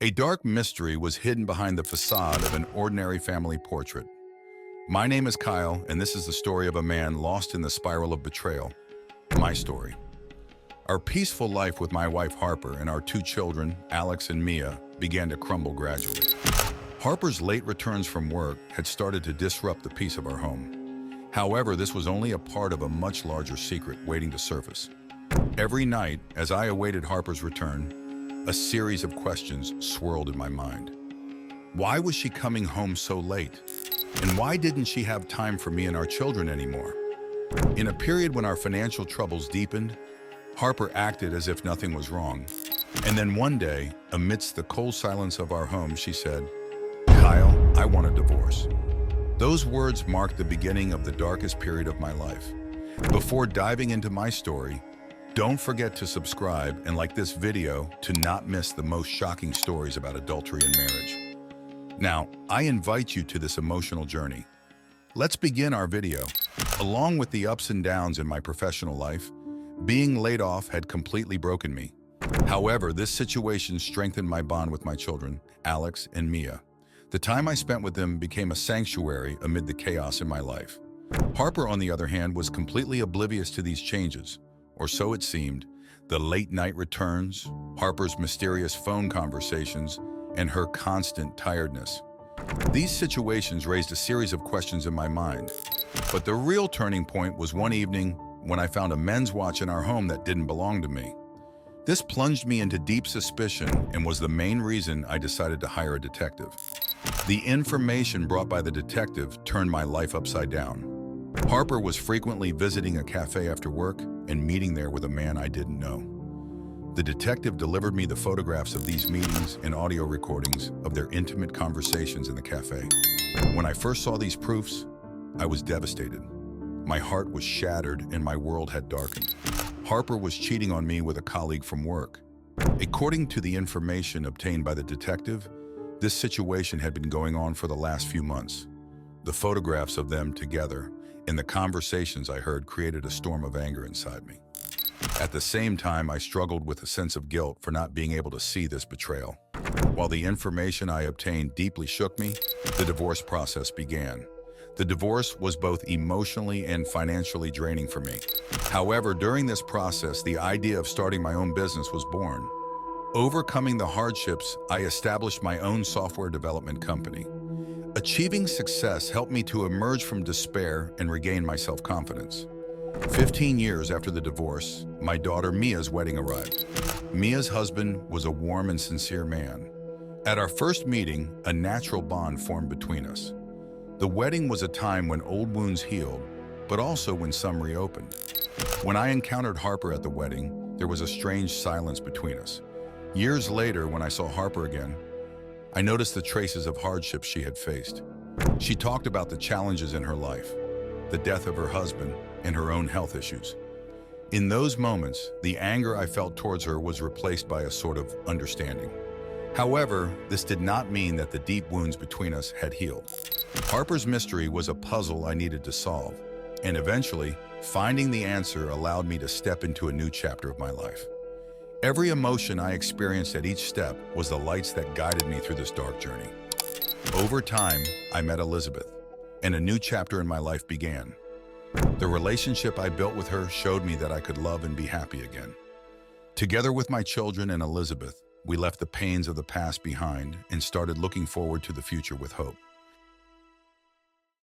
A dark mystery was hidden behind the facade of an ordinary family portrait. My name is Kyle, and this is the story of a man lost in the spiral of betrayal. My story. Our peaceful life with my wife Harper and our two children, Alex and Mia, began to crumble gradually. Harper's late returns from work had started to disrupt the peace of our home. However, this was only a part of a much larger secret waiting to surface. Every night, as I awaited Harper's return, a series of questions swirled in my mind. Why was she coming home so late? And why didn't she have time for me and our children anymore? In a period when our financial troubles deepened, Harper acted as if nothing was wrong. And then one day, amidst the cold silence of our home, she said, "Kyle, I want a divorce." Those words marked the beginning of the darkest period of my life. Before diving into my story, don't forget to subscribe and like this video to not miss the most shocking stories about adultery and marriage. Now, I invite you to this emotional journey. Let's begin our video. Along with the ups and downs in my professional life, being laid off had completely broken me. However, this situation strengthened my bond with my children, Alex and Mia. The time I spent with them became a sanctuary amid the chaos in my life. Harper, on the other hand, was completely oblivious to these changes. Or so it seemed. The late-night returns, Harper's mysterious phone conversations, and her constant tiredness. These situations raised a series of questions in my mind. But the real turning point was one evening when I found a men's watch in our home that didn't belong to me. This plunged me into deep suspicion and was the main reason I decided to hire a detective. The information brought by the detective turned my life upside down. Harper was frequently visiting a cafe after work and meeting there with a man I didn't know. The detective delivered me the photographs of these meetings and audio recordings of their intimate conversations in the cafe. When I first saw these proofs, I was devastated. My heart was shattered and my world had darkened. Harper was cheating on me with a colleague from work. According to the information obtained by the detective, this situation had been going on for the last few months. The photographs of them together and the conversations I heard created a storm of anger inside me. At the same time, I struggled with a sense of guilt for not being able to see this betrayal. While the information I obtained deeply shook me, the divorce process began. The divorce was both emotionally and financially draining for me. However, during this process, the idea of starting my own business was born. Overcoming the hardships, I established my own software development company. Achieving success helped me to emerge from despair and regain my self-confidence. 15 years after the divorce, my daughter Mia's wedding arrived. Mia's husband was a warm and sincere man. At our first meeting, a natural bond formed between us. The wedding was a time when old wounds healed, but also when some reopened. When I encountered Harper at the wedding, there was a strange silence between us. Years later, when I saw Harper again, I noticed the traces of hardships she had faced. She talked about the challenges in her life, the death of her husband, and her own health issues. In those moments, the anger I felt towards her was replaced by a sort of understanding. However, this did not mean that the deep wounds between us had healed. Harper's mystery was a puzzle I needed to solve, and eventually, finding the answer allowed me to step into a new chapter of my life. Every emotion I experienced at each step was the lights that guided me through this dark journey. Over time, I met Elizabeth, and a new chapter in my life began. The relationship I built with her showed me that I could love and be happy again. Together with my children and Elizabeth, we left the pains of the past behind and started looking forward to the future with hope.